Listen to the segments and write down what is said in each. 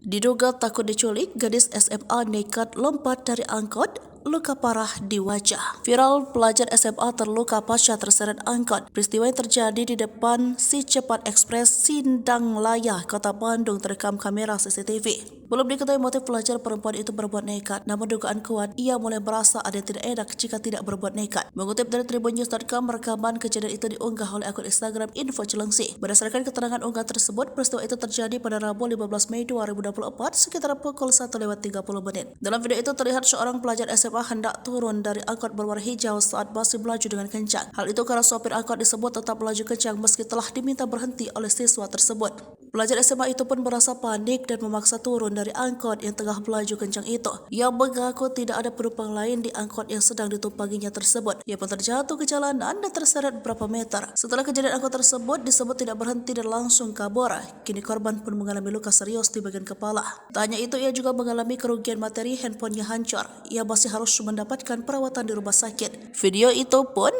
Diduga takut diculik, gadis SMA nekat lompat dari angkot, luka parah di wajah. Viral, pelajar SMA terluka pasca terseret angkot. Peristiwa yang terjadi di depan Si Cepat Ekspres Sindang Laya, Kota Bandung terekam kamera CCTV. Belum diketahui motif pelajar perempuan itu berbuat nekat, namun dugaan kuat ia mulai merasa ada yang tidak enak jika tidak berbuat nekat. Mengutip dari tribunnews.com, rekaman kejadian itu diunggah oleh akun Instagram Info Cilengsi. Berdasarkan keterangan unggahan tersebut, peristiwa itu terjadi pada Rabu 15 Mei 2024 sekitar pukul 1:30. Dalam video itu terlihat seorang pelajar SMA hendak turun dari angkot berwarna hijau saat masih melaju dengan kencang. Hal itu karena sopir angkot disebut tetap melaju kencang meski telah diminta berhenti oleh siswa tersebut. Pelajar SMA itu pun merasa panik dan memaksa turun dari angkot yang tengah melaju kencang itu. Ia mengaku tidak ada penumpang lain di angkot yang sedang ditumpanginya tersebut. Ia pun terjatuh ke jalanan dan terseret beberapa meter. Setelah kejadian angkot tersebut disebut tidak berhenti dan langsung kabur. Kini korban pun mengalami luka serius di bagian kepala. Tak hanya itu, ia juga mengalami kerugian materi, handphonenya hancur. Ia masih harus mendapatkan perawatan di rumah sakit. Video itu pun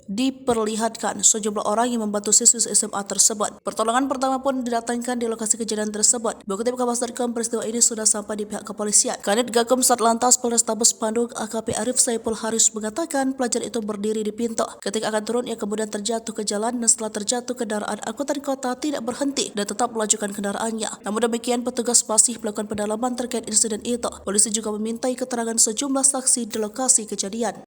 diperlihatkan sejumlah orang yang membantu siswa SMA tersebut. Pertolongan pertama pun didatangkan di lokasi kejadian tersebut. Mengutip Kompas.com, peristiwa ini sudah sampai di pihak kepolisian. Kanit Gakum Satlantas Polrestabes Bandung AKP Arif Saipul Haris mengatakan pelajar itu berdiri di pintu. Ketika akan turun, ia kemudian terjatuh ke jalan dan setelah terjatuh, kendaraan angkutan kota tidak berhenti dan tetap melajukan kendaraannya. Namun demikian, petugas masih melakukan pendalaman terkait insiden itu. Polisi juga memintai keterangan sejumlah saksi di lokasi kejadian.